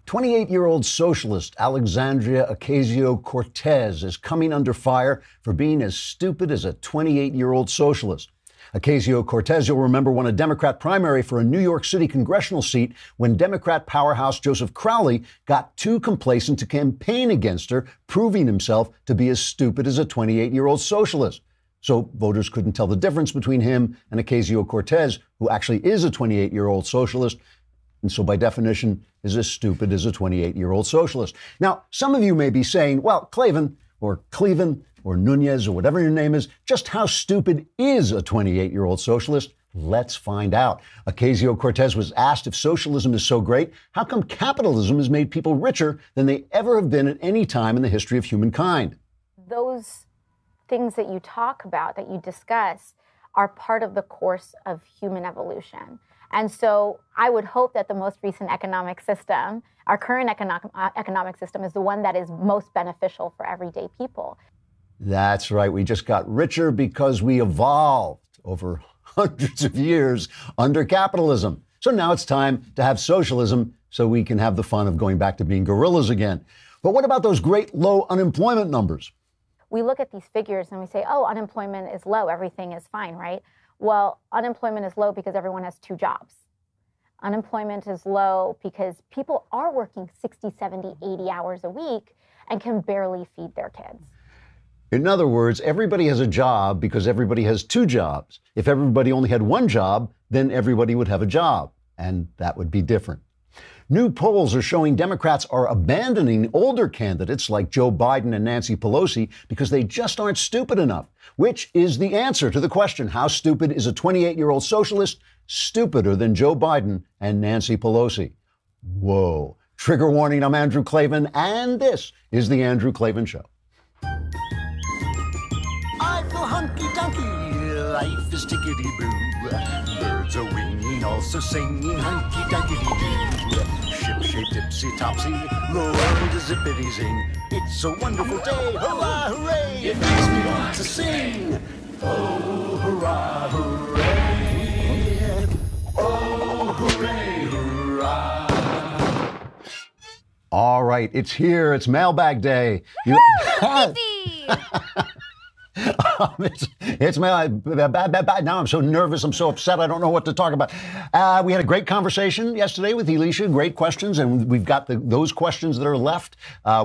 28-year-old socialist Alexandria Ocasio-Cortez is coming under fire for being as stupid as a 28-year-old socialist. Ocasio-Cortez, you'll remember, won a Democrat primary for a New York City congressional seat when Democrat powerhouse Joseph Crowley got too complacent to campaign against her, proving himself to be as stupid as a 28-year-old socialist. So voters couldn't tell the difference between him and Ocasio-Cortez, who actually is a 28-year-old socialist, and so by definition is as stupid as a 28-year-old socialist. Now, some of you may be saying, well, Klavan or Cleveland or Nunez or whatever your name is, just how stupid is a 28-year-old socialist? Let's find out. Ocasio-Cortez was asked if socialism is so great, how come capitalism has made people richer than they ever have been at any time in the history of humankind? Those things that you talk about, that you discuss, are part of the course of human evolution. And so I would hope that the most recent economic system, our current economic system, is the one that is most beneficial for everyday people. That's right. We just got richer because we evolved over hundreds of years under capitalism. So now it's time to have socialism so we can have the fun of going back to being gorillas again. But what about those great low unemployment numbers? We look at these figures and we say, oh, unemployment is low, everything is fine, right? Well, unemployment is low because everyone has two jobs. Unemployment is low because people are working 60, 70, 80 hours a week and can barely feed their kids. In other words, everybody has a job because everybody has two jobs. If everybody only had one job, then everybody would have a job, and that would be different. New polls are showing Democrats are abandoning older candidates like Joe Biden and Nancy Pelosi because they just aren't stupid enough, which is the answer to the question, how stupid is a 28-year-old socialist? Stupider than Joe Biden and Nancy Pelosi. Whoa. Trigger warning, I'm Andrew Klavan, and this is The Andrew Klavan Show. I feel hunky-dunky, life is tickety-boo. Birds are winging, also singing hunky-dunky-doo. Ship-shape, tipsy-topsy, the world is zippity-zing. It's a wonderful day, hurrah, hooray! It makes me want to sing. Oh, hurrah, hooray! Oh, hooray, hurrah! All right, it's here. It's Mailbag Day. It's now I'm so nervous. I'm so upset. I don't know what to talk about. We had a great conversation yesterday with Elisha. Great questions. And we've got those questions that are left.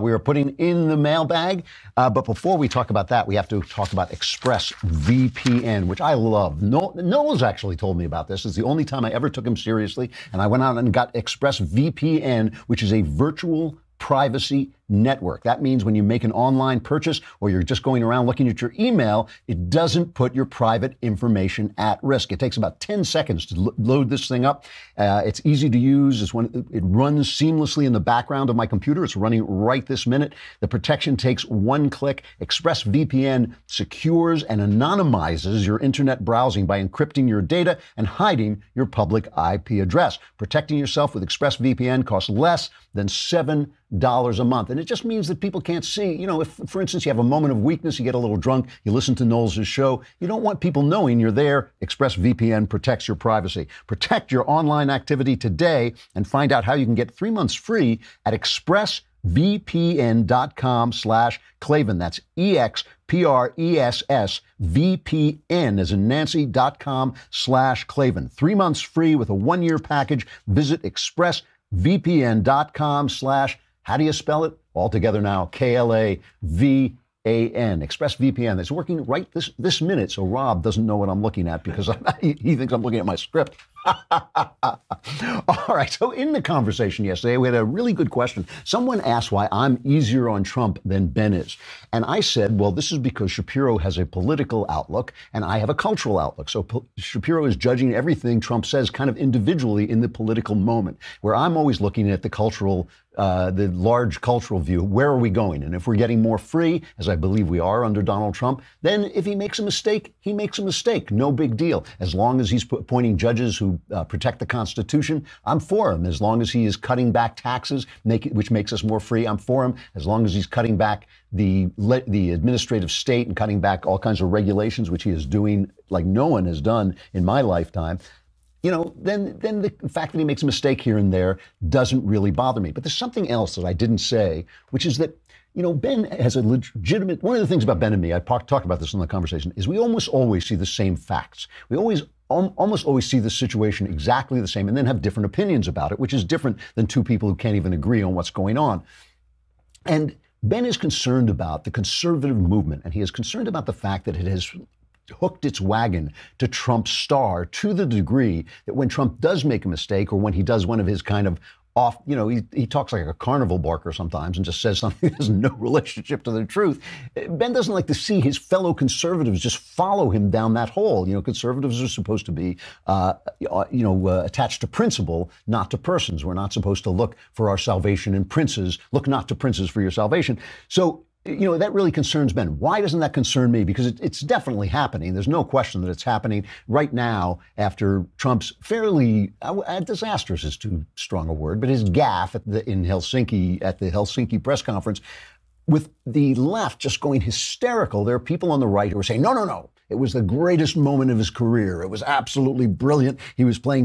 We are putting in the mailbag. But before we talk about that, we have to talk about ExpressVPN, which I love. Noel's actually told me about this. It's the only time I ever took him seriously. And I went out and got ExpressVPN, which is a virtual privacy network. That means when you make an online purchase or you're just going around looking at your email, it doesn't put your private information at risk. It takes about 10 seconds to load this thing up. It's easy to use. It runs seamlessly in the background of my computer. It's running right this minute. The protection takes one click. ExpressVPN secures and anonymizes your internet browsing by encrypting your data and hiding your public IP address. Protecting yourself with ExpressVPN costs less than $7 a month. And it just means that people can't see, if, for instance, you have a moment of weakness, you get a little drunk, you listen to Knowles' show, you don't want people knowing you're there. ExpressVPN protects your privacy. Protect your online activity today and find out how you can get 3 months free at expressvpn.com/Klavan. That's EXPRESSVPN as in Nancy.com/Klavan. 3 months free with a 1-year package. Visit expressvpn.com/ how do you spell it? All together now, KLAVAN. ExpressVPN. It's working right this minute, so Rob doesn't know what I'm looking at because he thinks I'm looking at my script. All right, so in the conversation yesterday, we had a really good question. Someone asked why I'm easier on Trump than Ben is. And I said, well, this is because Shapiro has a political outlook and I have a cultural outlook. So Shapiro is judging everything Trump says kind of individually in the political moment, where I'm always looking at the cultural the large cultural view. Where are we going? And if we're getting more free, as I believe we are under Donald Trump, then if he makes a mistake, he makes a mistake. No big deal. As long as he's appointing judges who protect the Constitution, I'm for him. As long as he is cutting back taxes, which makes us more free, I'm for him. As long as he's cutting back the administrative state and cutting back all kinds of regulations, which he is doing like no one has done in my lifetime. then the fact that he makes a mistake here and there doesn't really bother me. But there's something else that I didn't say, which is that, Ben has a legitimate, one of the things about Ben and me, I talked about this in the conversation, is we almost always see the same facts. We almost always see the situation exactly the same and then have different opinions about it, which is different than two people who can't even agree on what's going on. And Ben is concerned about the conservative movement, and he is concerned about the fact that it has hooked its wagon to Trump's star to the degree that when Trump does make a mistake or when he does one of his kind of off, he talks like a carnival barker sometimes and just says something that has no relationship to the truth. Ben doesn't like to see his fellow conservatives just follow him down that hole. Conservatives are supposed to be, attached to principle, not to persons. We're not supposed to look for our salvation in princes. Look not to princes for your salvation. So, that really concerns Ben. Why doesn't that concern me? Because it's definitely happening. There's no question that it's happening right now after Trump's fairly, disastrous is too strong a word, but his gaffe at the Helsinki press conference, with the left just going hysterical. There are people on the right who are saying, no. It was the greatest moment of his career. It was absolutely brilliant. He was playing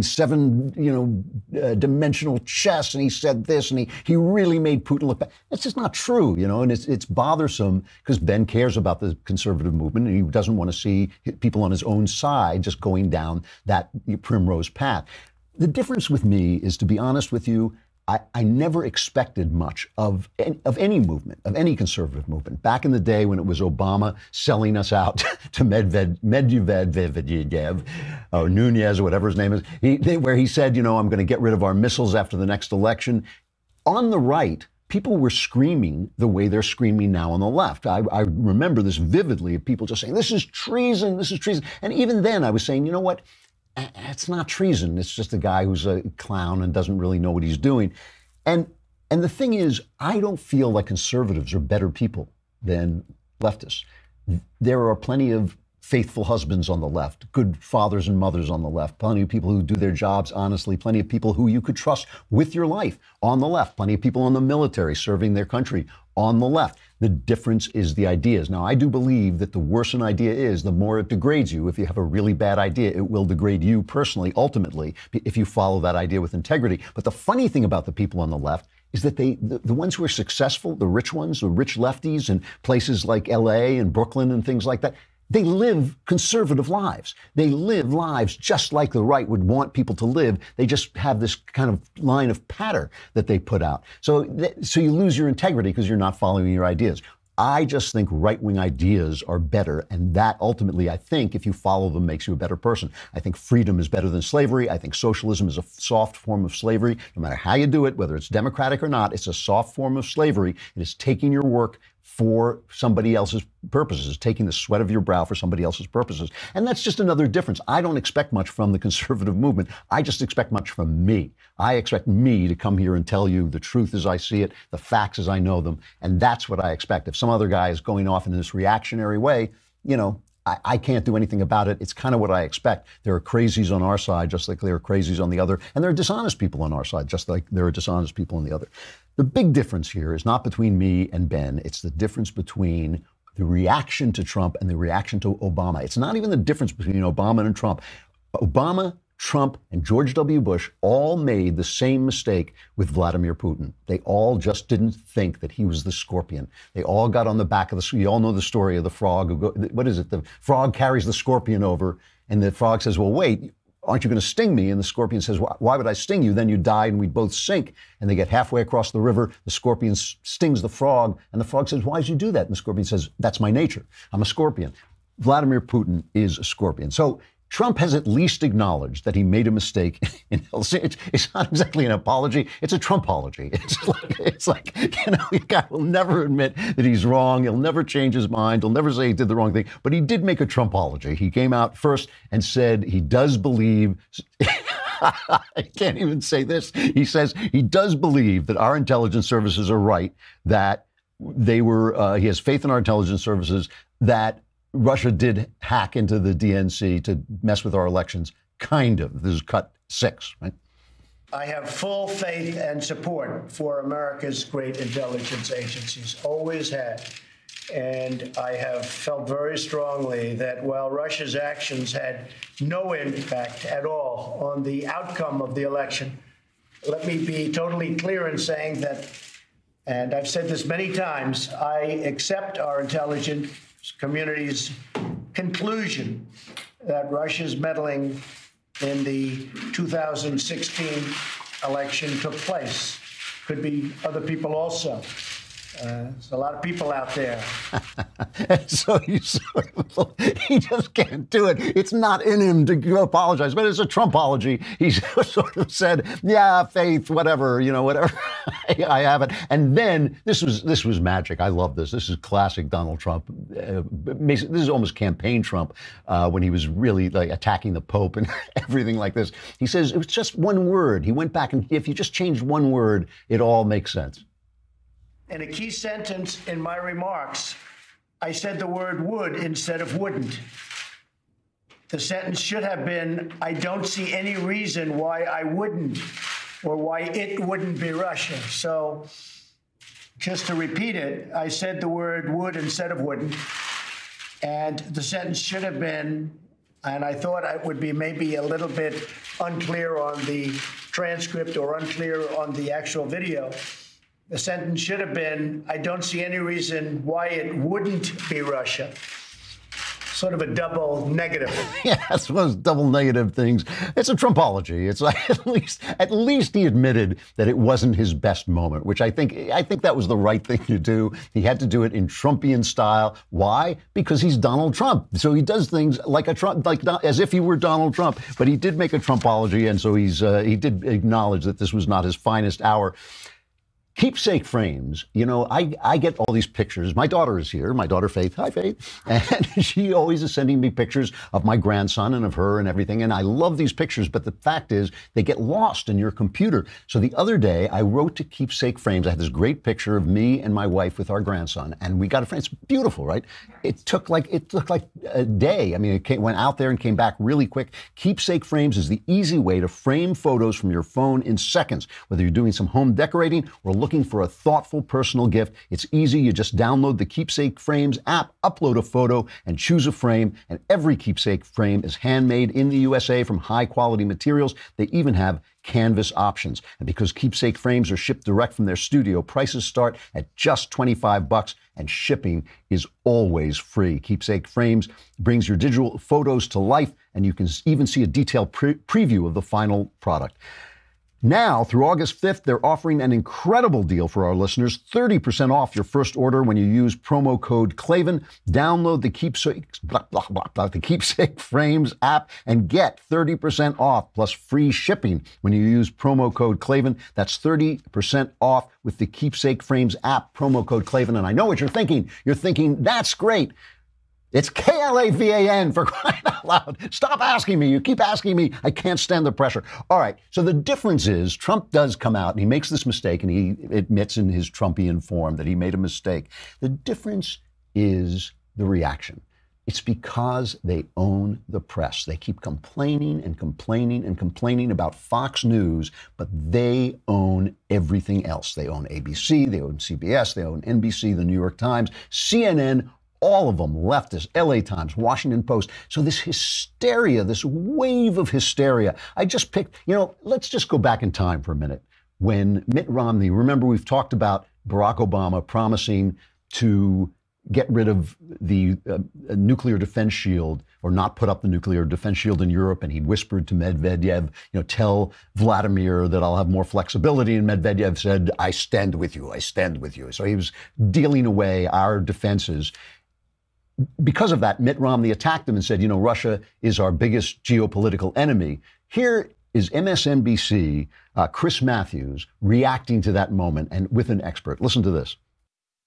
dimensional chess, and he said this, and he really made Putin look bad. That's just not true, and it's bothersome because Ben cares about the conservative movement, and he doesn't want to see people on his own side just going down that primrose path. The difference with me is, to be honest with you, I never expected much of any movement, of any conservative movement. Back in the day when it was Obama selling us out to Medvedev, or Nunez, or whatever his name is, where he said, I'm going to get rid of our missiles after the next election. On the right, people were screaming the way they're screaming now on the left. I remember this vividly, of people just saying, this is treason, this is treason. And even then I was saying, you know what? It's not treason. It's just a guy who's a clown and doesn't really know what he's doing. And the thing is, I don't feel like conservatives are better people than leftists. There are plenty of faithful husbands on the left, good fathers and mothers on the left, plenty of people who do their jobs honestly, plenty of people who you could trust with your life on the left, plenty of people in the military serving their country on the left. The difference is the ideas. Now, I do believe that the worse an idea is, the more it degrades you. If you have a really bad idea, it will degrade you personally, ultimately, if you follow that idea with integrity. But the funny thing about the people on the left is that the ones who are successful, the rich ones, the rich lefties in places like LA and Brooklyn and things like that, they live conservative lives. They live lives just like the right would want people to live. They just have this kind of line of patter that they put out. So you lose your integrity because you're not following your ideas. I just think right-wing ideas are better, and that ultimately, I think, if you follow them, makes you a better person. I think freedom is better than slavery. I think socialism is a soft form of slavery. No matter how you do it, whether it's democratic or not, it's a soft form of slavery. It is taking your work for somebody else's purposes, taking the sweat of your brow for somebody else's purposes. And that's just another difference. I don't expect much from the conservative movement. I just expect much from me. I expect me to come here and tell you the truth as I see it, the facts as I know them. And that's what I expect. If some other guy is going off in this reactionary way, I can't do anything about it. It's kind of what I expect. There are crazies on our side, just like there are crazies on the other. And there are dishonest people on our side, just like there are dishonest people on the other. The big difference here is not between me and Ben. It's the difference between the reaction to Trump and the reaction to Obama. It's not even the difference between Obama and Trump. Obama, Trump, and George W. Bush all made the same mistake with Vladimir Putin. They all just didn't think that he was the scorpion. They all got on the back of you all know the story of the frog. What is it? The frog carries the scorpion over, and the frog says, well, wait, aren't you going to sting me? And the scorpion says, why would I sting you? Then you die and we both sink. And they get halfway across the river. The scorpion stings the frog. And the frog says, why did you do that? And the scorpion says, that's my nature. I'm a scorpion. Vladimir Putin is a scorpion. So Trump has at least acknowledged that he made a mistake in Helsinki. It's not exactly an apology. It's a Trumpology. It's like the guy will never admit that he's wrong. He'll never change his mind. He'll never say he did the wrong thing. But he did make a Trumpology. He came out first and said he does believe, I can't even say this. He says he does believe that our intelligence services are right, that he has faith in our intelligence services, that Russia did hack into the DNC to mess with our elections. Kind of. This is cut 6, right? I have full faith and support for America's great intelligence agencies. Always had. and I have felt very strongly that while Russia's actions had no impact at all on the outcome of the election, let me be totally clear in saying that, and I've said this many times, I accept our intelligence community's conclusion that Russia's meddling in the 2016 election took place. Could be other people also. There's a lot of people out there. So he just can't do it. It's not in him to apologize, but it's a Trumpology. He sort of said, yeah, faith, whatever, whatever. I have it. And then this was magic. I love this. This is classic Donald Trump. This is almost campaign Trump when he was really like attacking the Pope and everything like this. He says it was just one word. He went back and if you just changed one word, it all makes sense. In a key sentence in my remarks, I said the word would instead of wouldn't. The sentence should have been, I don't see any reason why I wouldn't or why it wouldn't be Russia. So just to repeat it, I said the word would instead of wouldn't. And the sentence should have been, and I thought it would be maybe a little bit unclear on the transcript or unclear on the actual video. The sentence should have been, I don't see any reason why it wouldn't be Russia. Sort of a double negative. Yeah, that's one of those double negative things. It's a Trumpology. It's like at least he admitted that it wasn't his best moment, which I think that was the right thing to do. He had to do it in Trumpian style. Why? Because he's Donald Trump. So he does things like as if he were Donald Trump. But he did make a Trumpology, and so he did acknowledge that this was not his finest hour. Keepsake frames, I get all these pictures. My daughter is here, my daughter Faith. Hi, Faith. And she always is sending me pictures of my grandson and of her and everything. And I love these pictures, but the fact is they get lost in your computer. So the other day I wrote to Keepsake Frames. I had this great picture of me and my wife with our grandson, and we got a frame. It's beautiful, right? It took like a day. I mean, it went out there and came back really quick. Keepsake Frames is the easy way to frame photos from your phone in seconds, whether you're doing some home decorating or looking for a thoughtful personal gift. It's easy. You just download the Keepsake Frames app, upload a photo, and choose a frame. And every Keepsake frame is handmade in the USA from high quality materials. They even have canvas options. And because Keepsake Frames are shipped direct from their studio, prices start at just $25 and shipping is always free. Keepsake Frames brings your digital photos to life, and you can even see a detailed preview of the final product. Now, through August 5th, they're offering an incredible deal for our listeners, 30% off your first order when you use promo code Klavan. Download the Keepsake Frames app and get 30% off plus free shipping when you use promo code Klavan. That's 30% off with the Keepsake Frames app, promo code Klavan. And I know what you're thinking. You're thinking, that's great. It's Klavan, for crying out loud. Stop asking me. You keep asking me. I can't stand the pressure. All right. So the difference is Trump does come out and he makes this mistake, and he admits in his Trumpian form that he made a mistake. The difference is the reaction. It's because they own the press. They keep complaining and complaining and complaining about Fox News, but they own everything else. They own ABC, they own CBS, they own NBC, the New York Times, CNN, all of them, leftist, LA Times, Washington Post. So this hysteria, this wave of hysteria, I just picked, let's just go back in time for a minute. When Mitt Romney, remember we've talked about Barack Obama promising to get rid of the nuclear defense shield, or not put up the nuclear defense shield in Europe. And he whispered to Medvedev, tell Vladimir that I'll have more flexibility. And Medvedev said, I stand with you. I stand with you. So he was dealing away our defenses. Because of that, Mitt Romney attacked him and said, Russia is our biggest geopolitical enemy. Here is MSNBC, Chris Matthews, reacting to that moment and with an expert. Listen to this.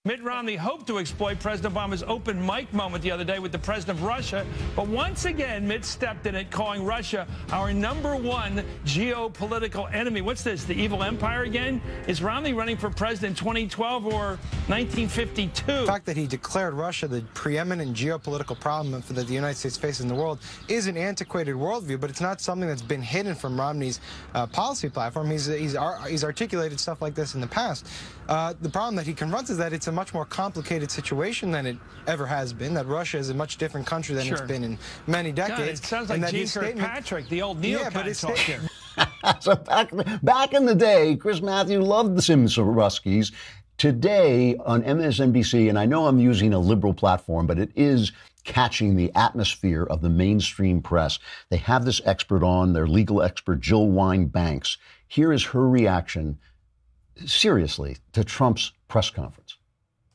Mitt Romney hoped to exploit President Obama's open mic moment the other day with the president of Russia, but once again, Mitt stepped in it, calling Russia our #1 geopolitical enemy. What's this, the evil empire again? Is Romney running for president 2012 or 1952? The fact that he declared Russia the preeminent geopolitical problem that the United States faces in the world is an antiquated worldview, but it's not something that's been hidden from Romney's policy platform. He's articulated stuff like this in the past. The problem that he confronts is that it's a much more complicated situation than it ever has been, that Russia is a much different country than it's been in many decades. God, it sounds like Gene Kirkpatrick, the old neocon talk here. So back in the day, Chris Matthew loved the Simsaruskis. Today on MSNBC, and I know I'm using a liberal platform, but it is catching the atmosphere of the mainstream press. They have this expert on, their legal expert, Jill Wine-Banks. Here is her reaction, seriously, to Trump's press conference.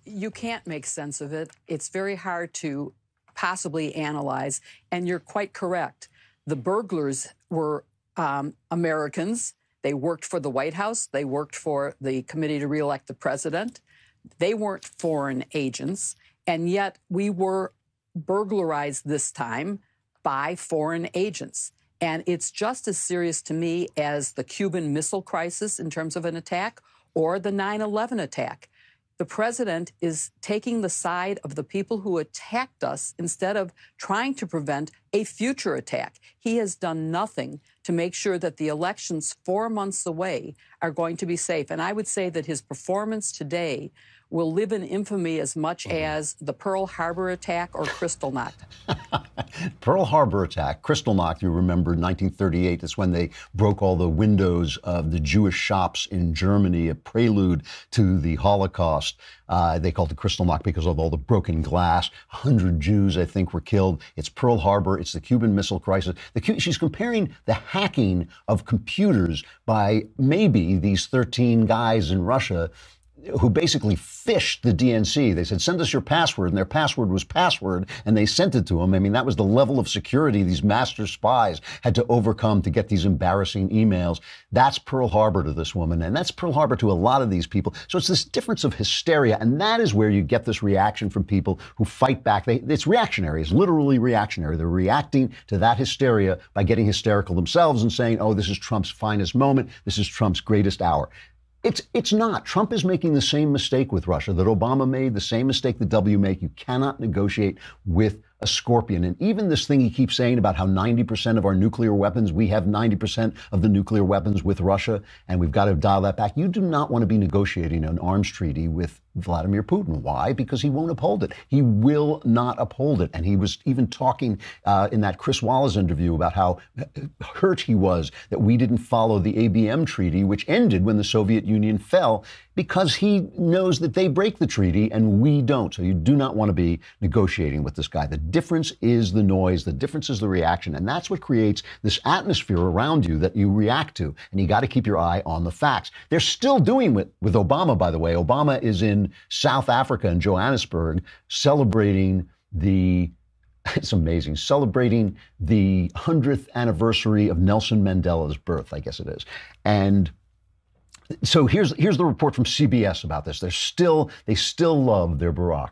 You can't make sense of it. It's very hard to possibly analyze, and you're quite correct. The burglars were Americans. They worked for the White House. They worked for the committee to reelect the president. They weren't foreign agents, and yet we were burglarized this time by foreign agents. And it's just as serious to me as the Cuban Missile Crisis in terms of an attack or the 9/11 attack. The president is taking the side of the people who attacked us instead of trying to prevent a future attack. He has done nothing to make sure that the elections 4 months away are going to be safe. And I would say that his performance today will live in infamy as much as the Pearl Harbor attack or Kristallnacht. Pearl Harbor attack, Kristallnacht, you remember, 1938. That's when they broke all the windows of the Jewish shops in Germany, a prelude to the Holocaust. They called it Kristallnacht because of all the broken glass. 100 Jews, I think, were killed. It's Pearl Harbor. It's the Cuban Missile Crisis. She's comparing the hacking of computers by maybe these 13 guys in Russia who basically phished the DNC. They said, send us your password, and their password was password, and they sent it to them. I mean, that was the level of security these master spies had to overcome to get these embarrassing emails. That's Pearl Harbor to this woman, and that's Pearl Harbor to a lot of these people. So it's this difference of hysteria, and that is where you get this reaction from people who fight back. It's reactionary. It's literally reactionary. They're reacting to that hysteria by getting hysterical themselves and saying, oh, this is Trump's finest moment. This is Trump's greatest hour. It's not. Trump is making the same mistake with Russia that Obama made, the same mistake that W make. You cannot negotiate with a scorpion. And even this thing he keeps saying about how 90% of our nuclear weapons, we have 90% of the nuclear weapons with Russia, and we've got to dial that back. You do not want to be negotiating an arms treaty with Vladimir Putin. Why? Because he won't uphold it. He will not uphold it. And he was even talking in that Chris Wallace interview about how hurt he was that we didn't follow the ABM treaty, which ended when the Soviet Union fell, because he knows that they break the treaty and we don't. So you do not want to be negotiating with this guy. The difference is the noise. The difference is the reaction. And that's what creates this atmosphere around you that you react to. And you got to keep your eye on the facts. They're still doing it with Obama, by the way. Obama is in South Africa in Johannesburg celebrating it's amazing, celebrating the 100th anniversary of Nelson Mandela's birth, I guess it is. And so here's the report from CBS about this. They still love their Barack.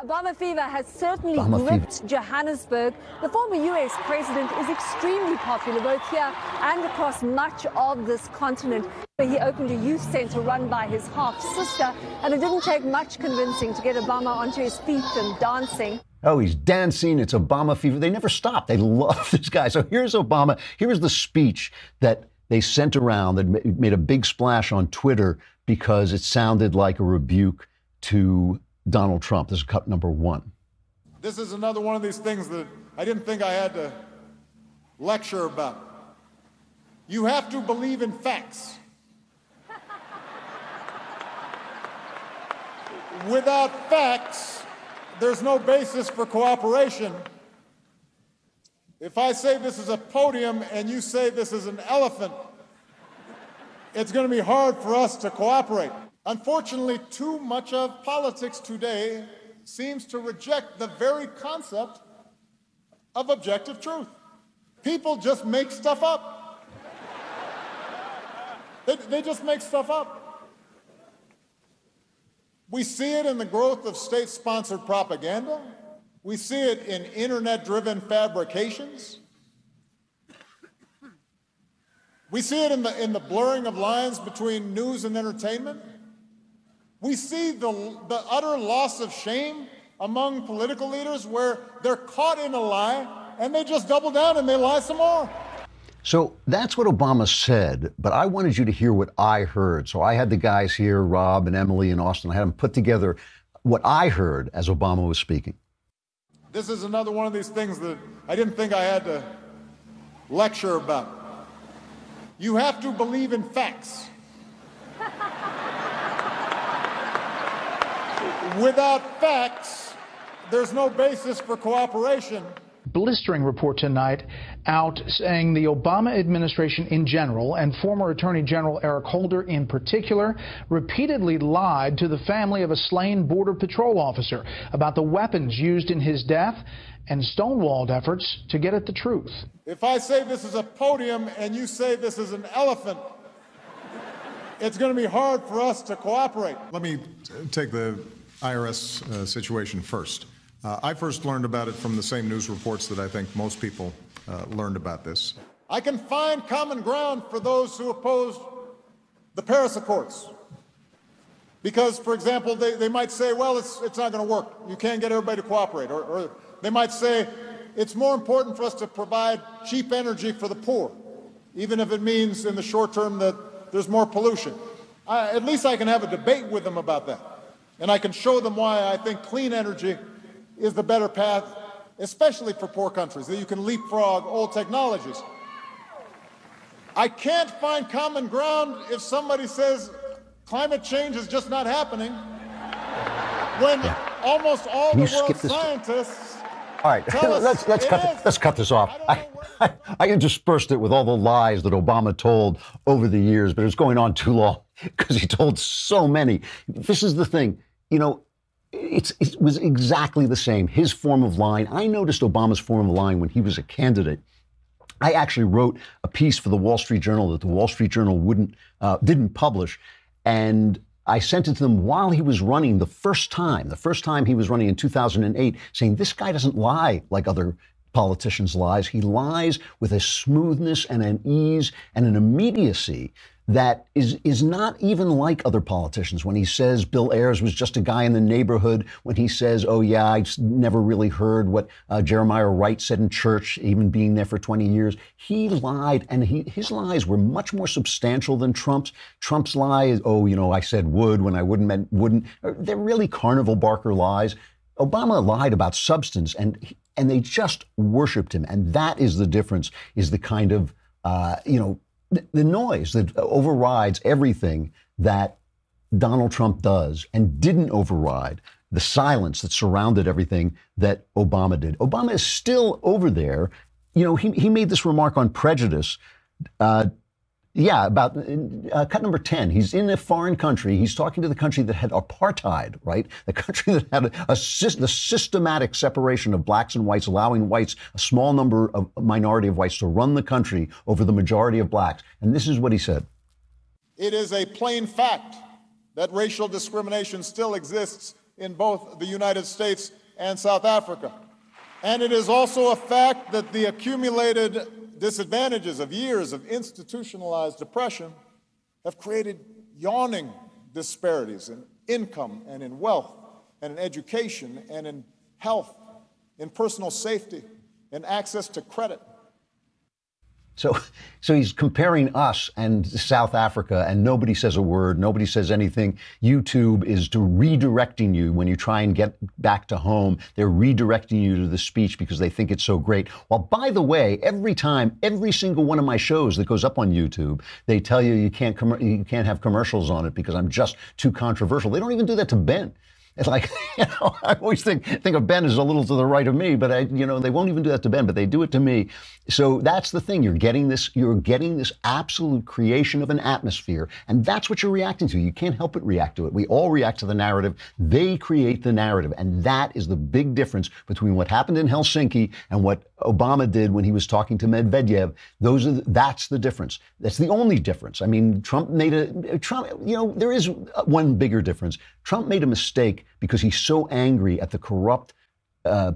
Obama fever has certainly gripped Johannesburg. The former U.S. president is extremely popular both here and across much of this continent. He opened a youth center run by his half-sister, and it didn't take much convincing to get Obama onto his feet and dancing. Oh, he's dancing. It's Obama fever. They never stop. They love this guy. So here's Obama. Here's the speech that they sent around that made a big splash on Twitter because it sounded like a rebuke to Donald Trump. This is cut number 1. This is another one of these things that I didn't think I had to lecture about. You have to believe in facts. Without facts, there's no basis for cooperation. If I say this is a podium and you say this is an elephant, it's going to be hard for us to cooperate. Unfortunately, too much of politics today seems to reject the very concept of objective truth. People just make stuff up. They just make stuff up. We see it in the growth of state-sponsored propaganda. We see it in internet-driven fabrications. We see it in the blurring of lines between news and entertainment. We see the utter loss of shame among political leaders where they're caught in a lie and they just double down and they lie some more. So that's what Obama said, but I wanted you to hear what I heard. So I had the guys here, Rob and Emily and Austin. I had them put together what I heard as Obama was speaking. This is another one of these things that I didn't think I had to lecture about. You have to believe in facts. Without facts, there's no basis for cooperation. Blistering report tonight out saying the Obama administration in general and former Attorney General Eric Holder in particular repeatedly lied to the family of a slain Border Patrol officer about the weapons used in his death and stonewalled efforts to get at the truth. If I say this is a podium and you say this is an elephant, it's going to be hard for us to cooperate. Let me take the IRS situation first. I first learned about it from the same news reports that I think most people learned about this. I can find common ground for those who oppose the Paris Accords. Because, for example, they might say, well, it's not going to work. You can't get everybody to cooperate. Or they might say, it's more important for us to provide cheap energy for the poor, even if it means in the short term that there's more pollution. At least I can have a debate with them about that. And I can show them why I think clean energy is the better path, especially for poor countries, that you can leapfrog old technologies. I can't find common ground if somebody says climate change is just not happening, when almost all the world's scientists all right, let's cut this off. I interspersed it with all the lies that Obama told over the years, but it's going on too long because he told so many. This is the thing, you know, it was exactly the same. His form of lying. I noticed Obama's form of lying when he was a candidate. I actually wrote a piece for the Wall Street Journal that the Wall Street Journal didn't publish, and I sent it to them while he was running the first time he was running in 2008, saying this guy doesn't lie like other politicians lies. He lies with a smoothness and an ease and an immediacy that is not even like other politicians. When he says Bill Ayers was just a guy in the neighborhood, when he says, oh yeah, I never really heard what Jeremiah Wright said in church, even being there for 20 years, he lied, and his lies were much more substantial than Trump's. Trump's lies, oh, you know, I said would when I meant wouldn't. They're really carnival barker lies. Obama lied about substance, and they just worshiped him, and that is the difference, is the kind of, the noise that overrides everything that Donald Trump does and didn't override the silence that surrounded everything that Obama did. Obama is still over there. You know, he made this remark on prejudice. About cut number 10. He's in a foreign country. He's talking to the country that had apartheid, right? The country that had the systematic separation of blacks and whites, allowing whites, a small minority of whites, to run the country over the majority of blacks. And this is what he said. It is a plain fact that racial discrimination still exists in both the United States and South Africa. And it is also a fact that the accumulated disadvantages of years of institutionalized oppression have created yawning disparities in income and in wealth and in education and in health, in personal safety and access to credit. So he's comparing us and South Africa, and nobody says a word, nobody says anything. YouTube is redirecting you when you try and get back to home. They're redirecting you to the speech because they think it's so great. Well, by the way, every single one of my shows that goes up on YouTube, they tell you you can't have commercials on it because I'm just too controversial. They don't even do that to Ben. It's like, I always think of Ben as a little to the right of me, but they won't even do that to Ben, but they do it to me. So that's the thing. You're getting this absolute creation of an atmosphere, and that's what you're reacting to. You can't help but react to it. We all react to the narrative. They create the narrative, and that is the big difference between what happened in Helsinki and what Obama did when he was talking to Medvedev. That's the difference. That's the only difference. I mean, there is one bigger difference. Trump made a mistake because he's so angry at the corrupt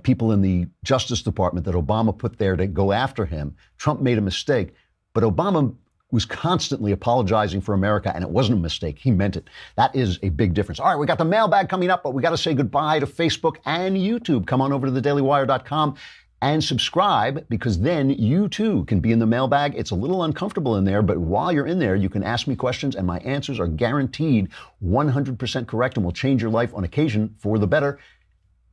people in the Justice Department that Obama put there to go after him. Trump made a mistake, but Obama was constantly apologizing for America, and it wasn't a mistake. He meant it. That is a big difference. All right, we got the mailbag coming up, but we got to say goodbye to Facebook and YouTube. Come on over to thedailywire.com and subscribe, because then you too can be in the mailbag. It's a little uncomfortable in there, but while you're in there, you can ask me questions and my answers are guaranteed 100% correct and will change your life on occasion for the better.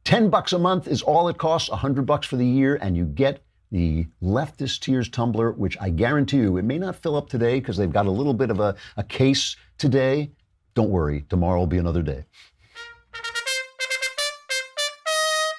$10 a month is all it costs, $100 for the year, and you get the Leftist Tears tumbler, which I guarantee you, it may not fill up today because they've got a little bit of a case today. Don't worry, tomorrow will be another day.